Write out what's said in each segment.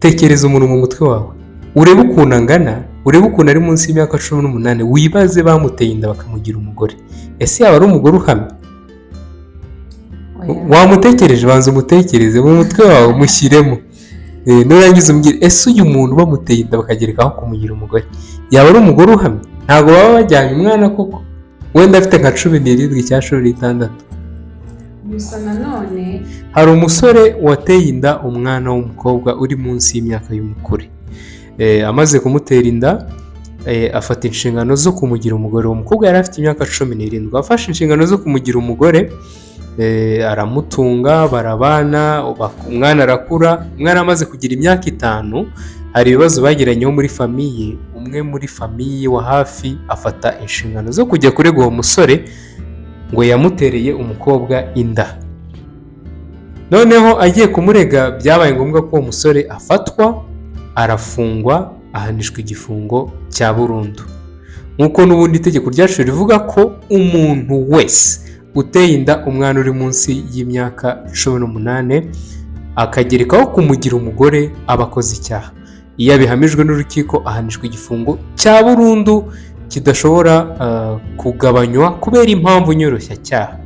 Tekereza umuntu mu mutwe wawe urebe ukuntu angana, urebe ukuntu ari munsi y'imyaka 18, wibaze bamuteye inda bakamugira umugore. Ese yaba ari umugore uhamye? Wamutekereje? Banza umutekereze mu mutwe wawe, mushyiremo nurangiza umbwire, ese uyu muntu bamuteye inda bakagerekaho kumugira umugore yaba ari umugore uhamye? Ntabwo baba bajyanye umwana koko, wenda afite nka 17 cyangwa 16. Gusa nanone hari umusore wateye inda umwana w'umukobwa uri munsi y'imyaka y'umukure. Amaze kumutera inda, afata inshingano zo kumugira umugore. Uwo mukobwa yari afite imyaka 17, afashe inshingano zo kumugira umugore, aramutunga, barabana, umwana arakura. Umwana amaze kugira imyaka 5, hari ibibazo bagiranyeho muri famiye. Umwe muri famiye wa hafi afata inshingano zo kujya kurega uwo musore ngo yamutereye umukobwa inda. Noneho agiye kumurega, byabaye ngombwa ko uwo musore afatwa, arafungwa, ahanishwa igifungo cya burundu. Nk'uko n'ubundi itegeko ryacu rivuga ko umuntu wese uteye inda umwana uri munsi y'imyaka 18 akagerekaho kumugira umugore aba akoze icyaha. Iyo abihamijwe n'urukiko ahanishwa igifungo cya burundu kidashobora kugabanywa kubera impamvu nyoroshya.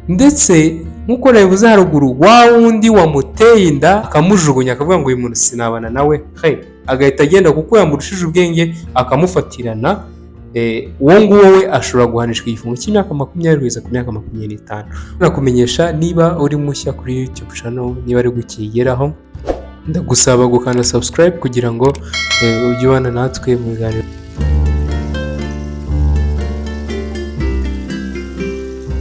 Ndetse nk'uko nabivuze haruguru, wa wundi wamuteye inda akamujugunya akavuga ngo uyu muntu sinabana nawe, agahita agenda kuko yamurushije ubwenge akamufatirana, uwo nguwo we ashobora guhanishwa igifungo cy'imyaka 20 kugeza ku myaka 25. Nakumenyesha, niba uri mushya kuri YouTube channel, niba ari gukigeraho, ndagusaba gukanda subscribe kugira ngo ujye ubana natwe mu biganiro.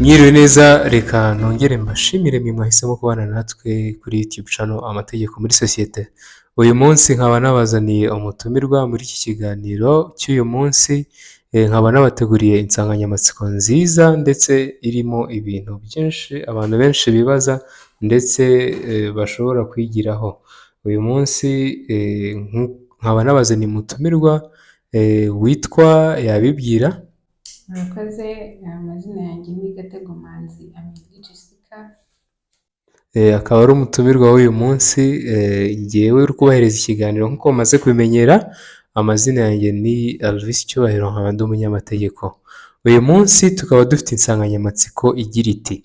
Mwiriwe neza, reka nongere mbashimire mwe mwahisemo kubana natwe kuri YouTube channel Amategeko muri Sosiyete. Uyu munsi nkaba nabazaniye umutumirwa muri iki kiganiro cy'uyu munsi, nkaba nabateguriye insanganyamatsiko nziza ndetse irimo ibintu byinshi abantu benshi bibaza ndetse bashobora kwigiraho. Uyu munsi nkaba nabazaniye umutumirwa witwa Yabibwira. murakoze. Amazina yanjye ni Gatego Manzi Amélie Jessica. Akaba ari umutumirwa w'uyu munsi. Ngewe uri kubahereza ikiganiro nk'uko bamaze kubimenyera. Amazina yanjye ni Alvis Cyubahiro, nkaba ndi umunyamategeko. Uyu munsi tukaba dufite insanganyamatsiko igira iti: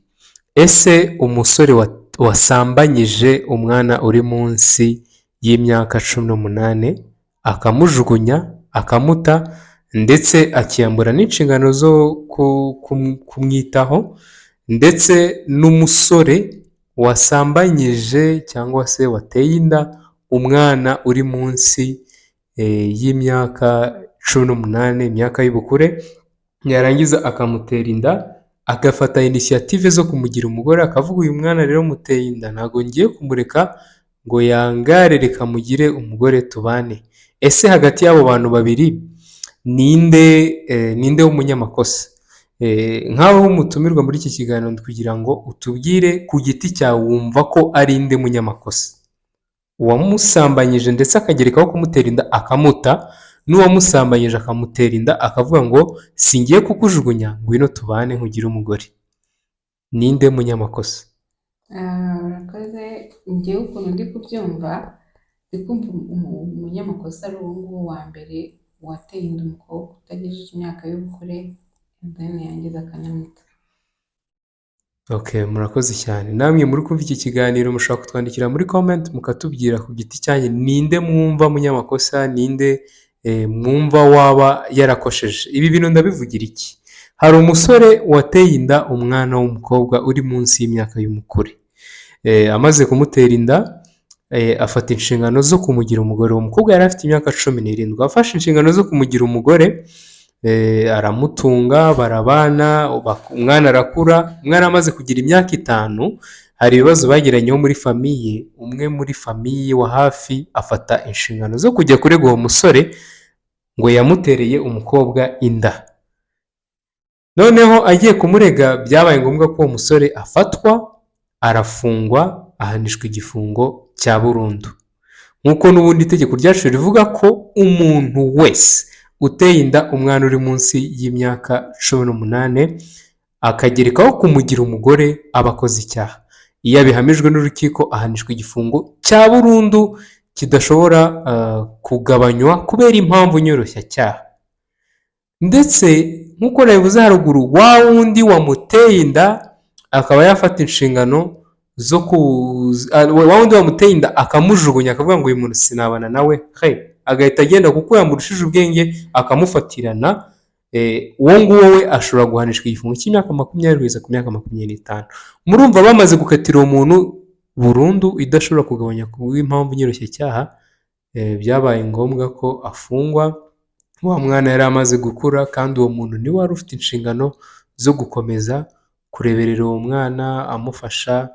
ese umusore wasambanyije umwana uri munsi y'imyaka 18 akamujugunya, akamuta ndetse akiyambura n'inshingano zo kumwitaho, ndetse n'umusore wasambanyije cyangwa se wateye inda umwana uri munsi y'imyaka 18, imyaka y'ubukure, yarangiza akamutera inda, agafata initiative zo kumugira umugore, akavuga uyu mwana rero muteye inda ntabwo ngiye kumureka ngo yangare, reka mugire umugore tubane. Ese hagati y'abo bantu babiri ninde w'umunyamakosa? Nk'aho umutumirwa muri iki kiganiro kugira ngo utubwire ku giti cyawe wumva ko ari inde munyamakosa: uwamusambanyije ndetse akagerekaho kumutera inda akamuta, n'uwamusambanyije akamutera inda akavuga ngo singiye kukujugunya, ngwino tubane nkugire umugore? Ninde munyamakosa? Murakoze. Njyewe ukuntu ndi kubyumva, ndi kumva umunyamakosa ari uwo nguwo wa mbere wateye inda umukobwa utagejeje imyaka y'ubukure, yangiza akanamuta. Murakoze cyane. Namwe muri kumva iki kiganiro mushobora kutwandikira muri comment mukatubwira ku giti cyanyu ninde mwumva munyamakosa, ninde mwumva waba yarakosheje. Ibi bintu ndabivugira iki? Hari umusore wateye inda umwana w'umukobwa uri munsi y'imyaka y'umukure. Amaze kumutera inda, afata inshingano zo kumugira umugore. Uwo mukobwa yari afite imyaka 17, afashe inshingano zo kumugira umugore, aramutunga, barabana, umwana arakura. Umwana amaze kugira imyaka 5, hari ibibazo bagiranyeho muri famiye. Umwe muri famiye wa hafi afata inshingano zo kujya kurega uwo musore ngo yamutereye umukobwa inda. Noneho agiye kumurega, byabaye ngombwa ko uwo musore afatwa, arafungwa, ahanishwa igifungo cya burundu. Nk'uko n'ubundi itegeko ryacu rivuga ko umuntu wese uteye inda umwana uri munsi y'imyaka 18 akagerekaho kumugira umugore aba akoze icyaha. Iyo abihamijwe n'urukiko ahanishwa igifungo cya burundu kidashobora kugabanywa kubera impamvu nyoroshya ndetse nk'uko nabivuze haruguru, wa wundi wamuteye inda akaba yafata inshingano zo wa wundi wamuteye inda akamujugunya akavuga ngo uyu muntu sinabana nawe, agahita agenda kuko yamurushije ubwenge akamufatirana, uwo nguwo we ashobora guhanishwa igifungo cy'imyaka 20 kugeza ku myaka 25. Murumva bamaze gukatira uwo muntu burundu idashobora kugabanya kubw'impamvu nyoroshya byabaye ngombwa ko afungwa. Wa mwana yari amaze gukura kandi uwo muntu niwe wari ufite inshingano zo gukomeza kureberera uwo mwana amufasha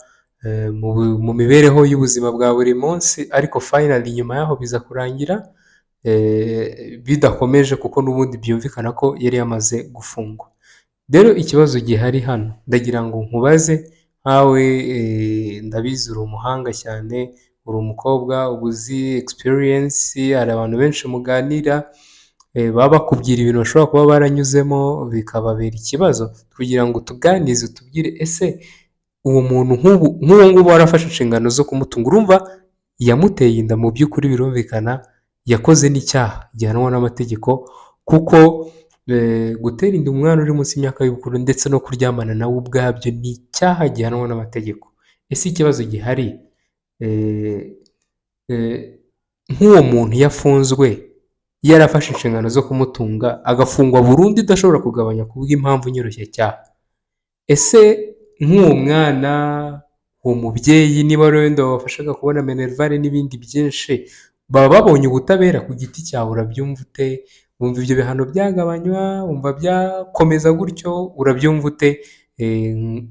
mu mibereho y'ubuzima bwa buri munsi, ariko finally nyuma yaho biza kurangira bidakomeje kuko n'ubundi byumvikana ko yari yamaze gufungwa. Rero ikibazo gihari hano ndagira ngo nkubaze nkawe, ndabizi uri umuhanga cyane, uri umukobwa ubuzi experience, hari abantu benshi muganira baba bakubwira ibintu bashobora kuba baranyuzemo bikababera ikibazo, kugira ngo tuganize tubwire ese uwo muntu nk'uwo nguwo warafashe inshingano zo kumutunga, urumva yamuteye inda, mu by'ukuri birumvikana yakoze n'icyaha gihanwa n'amategeko, kuko gutera inda umwana uri munsi y'imyaka y'ubukuru ndetse no kuryamana nawe ubwabyo ni icyaha gihanwa n'amategeko. Ese ikibazo gihari, nk'uwo muntu yafunzwe yarafashe inshingano zo kumutunga agafungwa burundu idashobora kugabanya kubw'impamvu nyoroshya, ese nk'uwo mwana, uwo mubyeyi niba wenda wabafashaga kubona minerivare n'ibindi byinshi, baba babonye ubutabera ku giti cyawe? Urabyumva ute? Wumva ibyo bihano byagabanywa? Wumva byakomeza gutyo? Urabyumva ute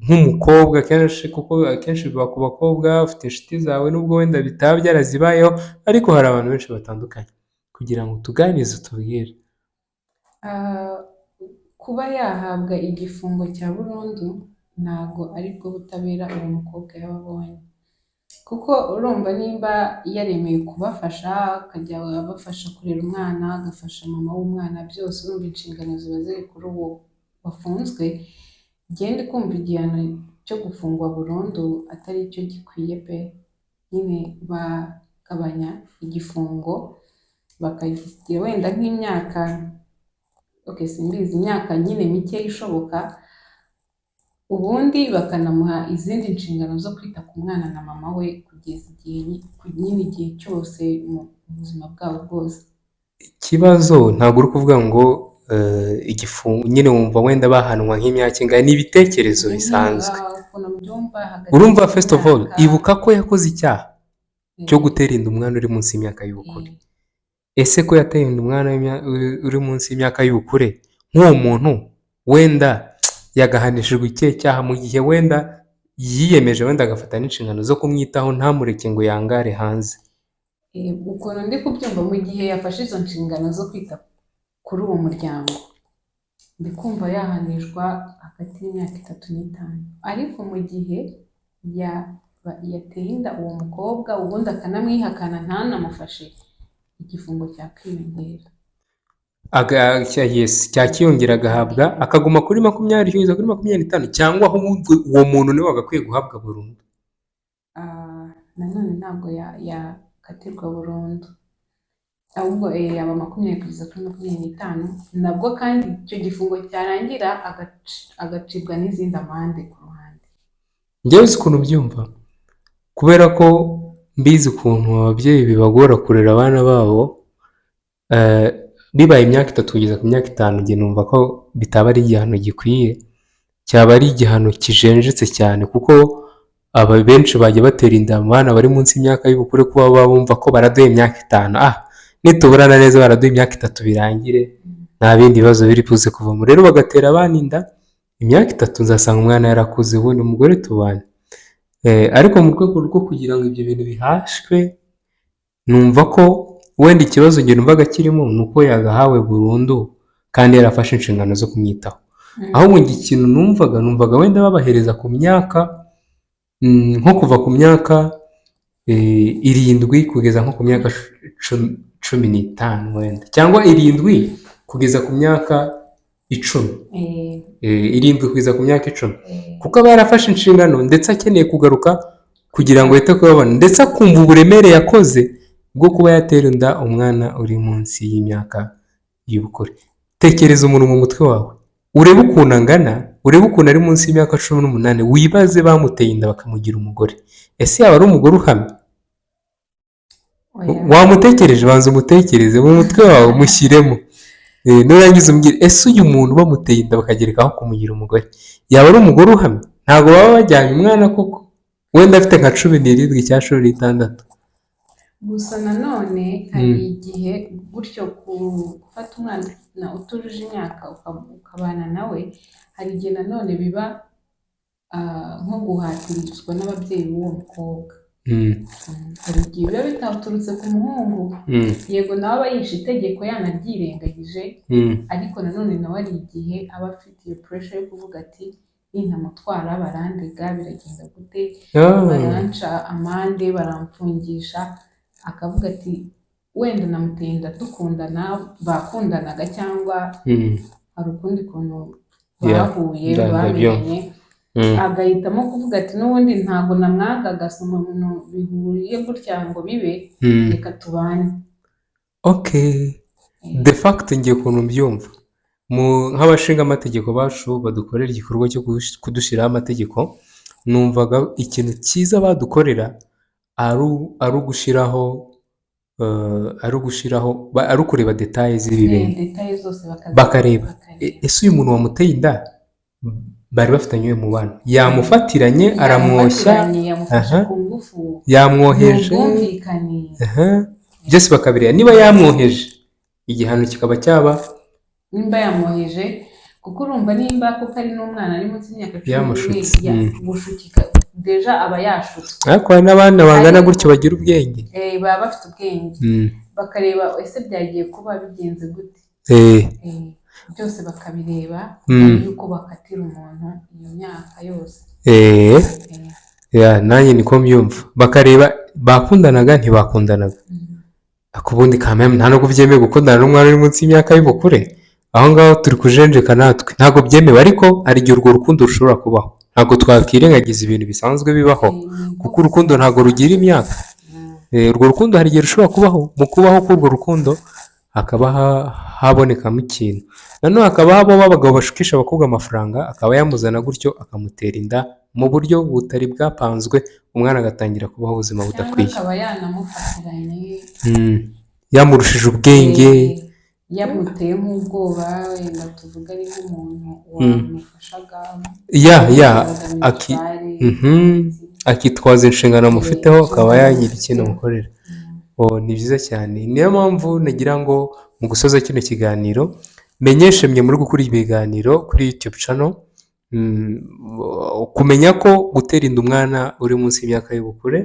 nk'umukobwa? Kuko akenshi biba ku bakobwa, ufite inshuti zawe nubwo wenda bitaba byarazibayeho, ariko hari abantu benshi batandukanye, kugira ngo tuganize tubwire. Kuba yahabwa igifungo cya burundu ntabwo ari bwo butabera uwo mukobwa yababonye, kuko urumva nimba yaremeye kubafasha akajya abafasha kurera umwana, agafasha mama w'umwana, byose urumva inshingano ziba ziri kuri uwo wafunzwe. Genda kumva igihano cyo gufungwa burundu atari cyo gikwiye pe, nyine bagabanya igifungo bakagira wenda nk'imyaka, simbizi, imyaka nyine mike ishoboka, ubundi bakanamuha izindi nshingano zo kwita ku mwana na mama we kugeza igihe cyose mu buzima bwabo bwose. Ikibazo ntabwo uri kuvuga ngo igifungo nyine wumva wenda bahanwa nk'imyaka ingana, ni ibitekerezo bisanzwe. Urumva first of all ibuka ko yakoze icyaha cyo gutera inda umwana uri munsi y'imyaka y'ubukure. Ese ko yateye inda umwana uri munsi y'imyaka y'ubukure, nk'uwo muntu wenda yagahanishijwe ikihe cyaha, mu gihe wenda yiyemeje wenda agafata n'inshingano zo kumwitaho ntamureke ngo yangare hanze? Ukuntu ndi kubyumva, mu gihe yafashe izo nshingano zo kwita kuri uwo muryango, ndi kumva yahanishwa hagati y'imyaka 3 n'5, ariko mu gihe yateye inda uwo mukobwa ubundi akanamwihakana ntanamufashe, igifungo cyakiyongera. Cyakiyongera agahabwa akaguma kuri 20 kugeza kuri 25, cyangwa uwo muntu niwe wagakwiye guhabwa burundu? Nanone ntabwo yakatirwa burundu, ahubwo yaba 20 kugeza kuri 25, nabwo kandi icyo gifungo cyarangira agacibwa n'izindi amande ku ruhande. Njyewe uzi ukuntu byumva, kubera ko mbizi ukuntu ababyeyi bibagora kurera abana babo, bibaye imyaka 3 kugeza ku myaka 5, njye numva ko bitaba ari igihano gikwiye, cyaba ari igihano kijenjetse cyane, kuko aba benshi bajya batera inda abana bari munsi y'imyaka y'ubukure kuba bumva ko baraduye imyaka 5, nituburana neza baraduye imyaka 3 birangire, nta bindi bibazo biri buze kuvamo. Rero bagatera abana inda imyaka 3, nzasanga umwana yarakuze, ubundi umugore tubane. Ariko mu rwego rwo kugira ngo ibyo bintu bihashwe, numva ko wenda ikibazo njye numvaga kirimo ni uko yagahawe burundu kandi yarafashe inshingano zo kumwitaho. Ahubwo njye ikintu numvaga wenda babahereza ku myaka, nko kuva ku myaka 7 kugeza nko ku myaka 15 wenda, cyangwa 7 kugeza ku myaka 10. 7 kugeza ku myaka 10, kuko aba yarafashe inshingano ndetse akeneye kugaruka kugira ngo ahite kubabona, ndetse akumva uburemere yakoze bwo kuba yatera inda umwana uri munsi y'imyaka y'ubukure. Tekereza umuntu mu mutwe wawe, urebe ukuntu angana, urebe ukuntu ari munsi y'imyaka 18, wibaze bamuteye inda bakamugira umugore, ese yaba ari umugore uhamye? oya Wamutekereje? Banza umutekereze mu mutwe wawe, mushyiremo. Nurangiza umbwire, ese uyu muntu bamuteye inda bakagerekaho kumugira umugore, yaba ari umugore uhamye? Ntabwo baba bajyanye umwana koko, wenda afite nka 17 cyangwa 16. gusa nanone hari igihe gutyo gufata umwana utujuje imyaka ukabana nawe, hari igihe nanone biba nko guhatirizwa n'ababyeyi b'uwo mukobwa. Hari igihe biba bitaturutse ku muhungu, yego nawe aba yishe itegeko yanaryirengagije, ariko nanone nawe hari igihe aba afite iyo pressure yo kuvuga ati nintamutwara barandega, biragenda gute, baranca amande, baramfungisha, akavuga ati wenda namuteye inda dukundana, bakundanaga cyangwa hari ukundi kuntu bahuye bamenye, agahitamo kuvuga ati n'ubundi ntabwo namwangaga, si umuntu bihuriye gutya ngo bibe, reka tubane. Okay, de facto ngiye ukuntu mbyumva, nk'abashinga amategeko bacu badukorera igikorwa cyo kudushyiraho amategeko, numvaga ikintu cyiza badukorera ari ukureba detaye z'ibibintu, bakareba ese uyu muntu wamuteye inda bari bafitanye umubano, yamufatiranye aramwoshya, yamwoheje, byose bakabireba. Niba yamwoheje, igihano kikaba cyaba nimba yamwoheje, kuko urumva nimba kuko ari n'umwana ari munsi y'imyaka 11 gushukika deja aba yashutswe. Ariko hari n'abana bangana gutyo bagira ubwenge, baba bafite ubwenge, bakareba ese byagiye kuba bigenze gute, byose bakabireba yuko bakatira umuntu iyo myaka yose. Nanjye niko mbyumva, bakareba bakundanaga ntibakundanaga, ubundi kameme nta nubwo byemewe gukundana n'umwana uri munsi y'imyaka y'ubukure. Aho ngaho turi kujenjeka natwe, ntabwo byemewe, ariko hari igihe urwo rukundo rushobora kubaho, ntabwo twakwirengagiza ibintu bisanzwe bibaho, kuko urukundo ntabwo rugira imyaka. Urwo rukundo hari igihe rushobora kubaho, mu kubaho k'urwo rukundo hakaba habonekamo ikintu. Nanone hakaba habamo abagabo bashukisha abakobwa amafaranga, akaba yamuzana gutyo akamutera inda mu buryo butari bwapanzwe, umwana agatangira kubaho ubuzima budakwiye, akaba yanamufatiranye, yamurushije ubwenge, yamuteye nk'ubwoba, wenda tuvuga ari nk'umuntu wamufashaga, akitwaza inshingano amufiteho, akaba yagira ikintu amukorera. Ni byiza cyane, niyo mpamvu nagira ngo mu gusoza kino kiganiro menyeshe mwe muri gukora ibiganiro kuri YouTube channel, kumenya ko gutera inda umwana uri munsi y'imyaka y'ubukure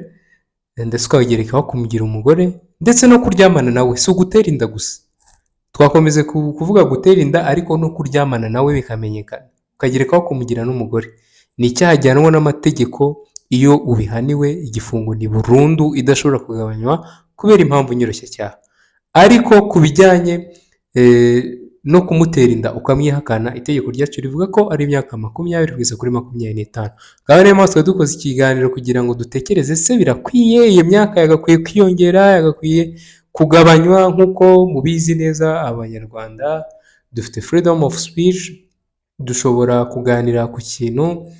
ndetse ukagerekaho kumugira umugore ndetse no kuryamana nawe, si ugutera inda gusa, twakomeze kuvuga gutera inda, ariko no kuryamana nawe bikamenyekana, ukagerekaho kumugira n'umugore, ni icyaha gihanwa n'amategeko. Iyo ubihaniwe, igifungo ni burundu idashobora kugabanywa kubera impamvu nyoroshya. Ariko ku bijyanye no kumutera inda ukamwihakana, itegeko ryacu rivuga ko ari imyaka 20 kugeza kuri 25. Kandi niyo mpamvu dukoze ikiganiro kugira ngo dutekereze, se birakwiye iyo myaka yagakwiye kwiyongera, yagakwiye kugabanywa? Nk'uko mubizi neza, abanyarwanda dufite freedom of speech, dushobora kuganira ku kintu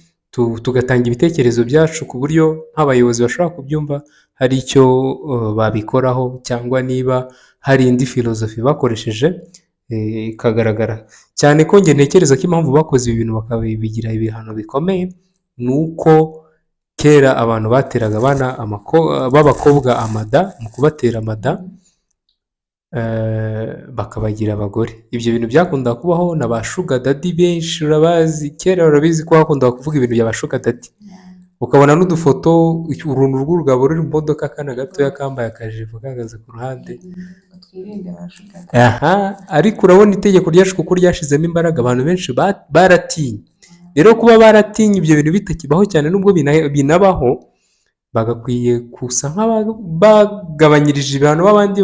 tugatanga ibitekerezo byacu ku buryo nk'abayobozi bashobora kubyumva, hari icyo babikoraho, cyangwa niba hari indi filozofi bakoresheje ikagaragara cyane. Ko njye ntekereza ko impamvu bakoze ibi bintu bakabigira ibihano bikomeye, ni uko kera abantu bateraga abana b'abakobwa amada, mu kubatera amada bakabagira abagore. Ibyo bintu byakundaga kubaho na ba sugar daddy benshi, urabazi, kera urabizi ko hakundaga kuvuga ibintu bya ba sugar daddy, ukabona n'udufoto, uruntu rw'urugabo ruri mu modoka, akana gatoya kambaye akajipo gahagaze ku ruhande. Ariko urabona itegeko ryacu kuko ryashizemo imbaraga, abantu benshi baratinye. Rero kuba baratinye ibyo bintu bitakibaho cyane, nubwo binabaho, bagakwiye kusa nk'abagabanyirije ibihano b'abandi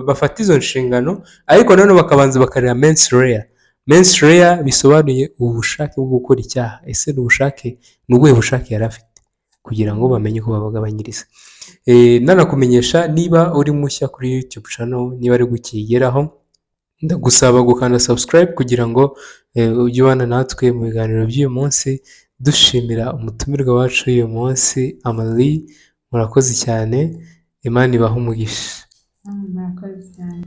bafata izo nshingano, ariko nanone bakabanza bakareba mens rea. Mens rea bisobanuye ubushake bwo gukora icyaha. Ese ni ubushake, ni ubuhe bushake yari afite? kugira ngo bamenye uko babagabanyiriza. Nanakumenyesha niba uri mushya kuri YouTube channel, niba ari gukigeraho, ndagusaba gukanda subscribe kugira ngo ujye ubana natwe mu biganiro by'uyu munsi. Dushimira umutumirwa wacu uyu munsi Amalie, murakoze cyane, Imana ibahe umugisha. Murakoze cyane.